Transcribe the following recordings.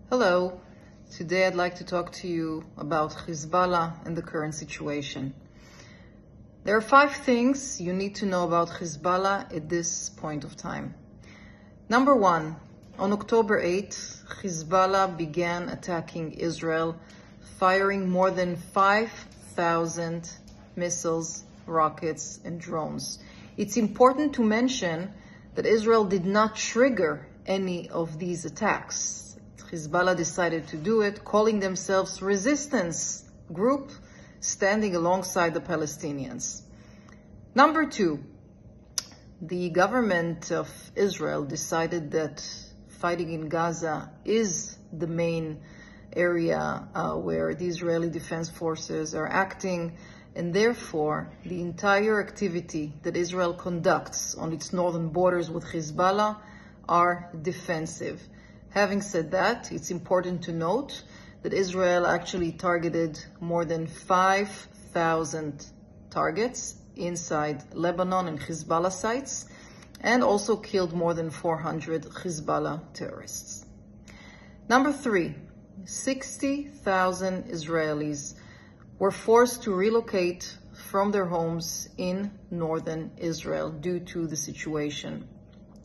Hello, today I'd like to talk to you about Hezbollah and the current situation. There are 5 things you need to know about Hezbollah at this point of time. Number 1, on October 8th, Hezbollah began attacking Israel, firing more than 5,000 missiles, rockets, and drones. It's important to mention that Israel did not trigger any of these attacks. Hezbollah decided to do it, calling themselves resistance group, standing alongside the Palestinians. Number 2, the government of Israel decided that fighting in Gaza is the main area where the Israeli Defense Forces are acting, and therefore the entire activity that Israel conducts on its northern borders with Hezbollah are defensive. Having said that, it's important to note that Israel actually targeted more than 5,000 targets inside Lebanon and Hezbollah sites, and also killed more than 400 Hezbollah terrorists. Number 3, 60,000 Israelis were forced to relocate from their homes in northern Israel due to the situation.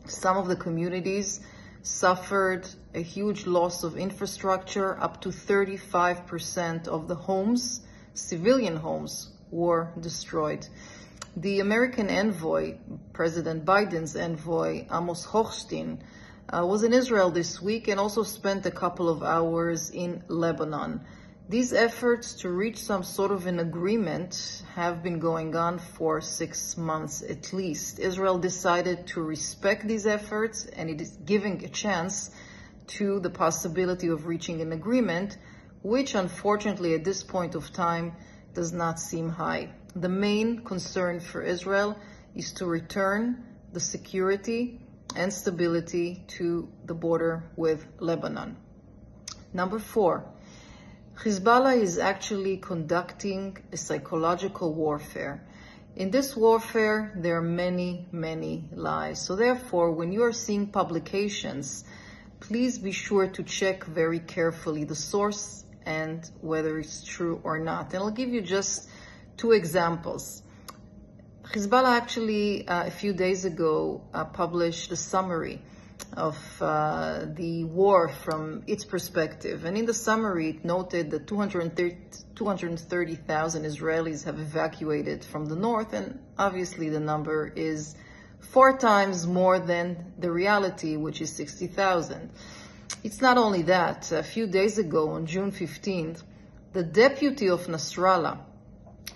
Some of the communities suffered a huge loss of infrastructure. Up to 35% of the homes, civilian homes, were destroyed. The American envoy, President Biden's envoy, Amos Hochstein, was in Israel this week and also spent a couple of hours in Lebanon. These efforts to reach some sort of an agreement have been going on for 6 months at least. Israel decided to respect these efforts, and it is giving a chance to the possibility of reaching an agreement, which unfortunately at this point of time does not seem high. The main concern for Israel is to return the security and stability to the border with Lebanon. Number 4, Hezbollah is actually conducting a psychological warfare. In this warfare, there are many, many lies. So therefore, when you are seeing publications, please be sure to check very carefully the source and whether it's true or not. And I'll give you just 2 examples. Hezbollah actually, a few days ago, published a summary of the war from its perspective. And in the summary, it noted that 230,000 Israelis have evacuated from the north, and obviously the number is 4 times more than the reality, which is 60,000. It's not only that. A few days ago, on June 15th, the deputy of Nasrallah,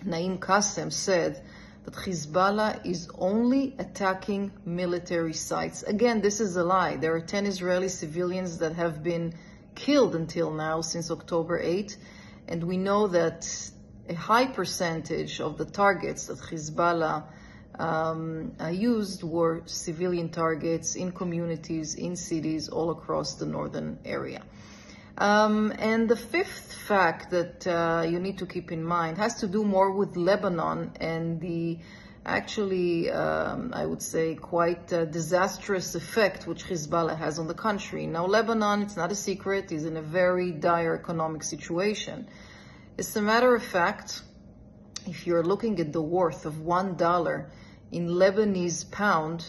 Naim Qassem, said that Hezbollah is only attacking military sites. Again, this is a lie. There are 10 Israeli civilians that have been killed until now since October 8, and we know that a high percentage of the targets that Hezbollah used were civilian targets in communities, in cities all across the northern area. And the 5th fact that you need to keep in mind has to do more with Lebanon and the actually, I would say, quite disastrous effect which Hezbollah has on the country. Now, Lebanon, it's not a secret, is in a very dire economic situation. As a matter of fact, if you're looking at the worth of $1 in Lebanese pound,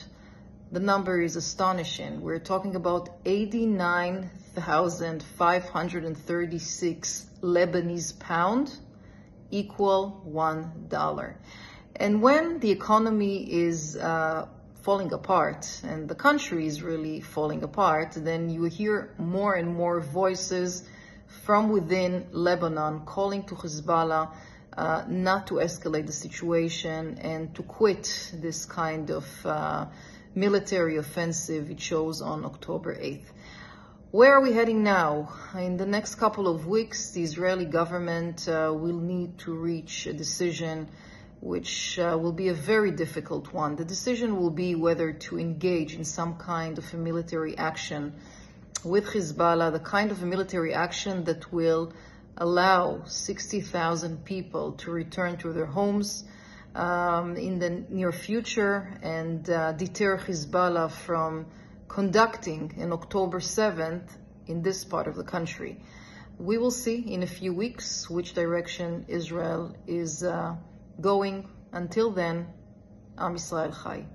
the number is astonishing. We're talking about 89,536 Lebanese pound equal $1. And when the economy is falling apart and the country is really falling apart, then you hear more and more voices from within Lebanon calling to Hezbollah not to escalate the situation and to quit this kind of military offensive it chose on October 8th. Where are we heading now? In the next couple of weeks, the Israeli government will need to reach a decision which will be a very difficult one. The decision will be whether to engage in some kind of a military action with Hezbollah, the kind of a military action that will allow 60,000 people to return to their homes in the near future and deter Hezbollah from conducting on October 7th in this part of the country. We will see in a few weeks which direction Israel is going. Until then, Am Yisrael Chai.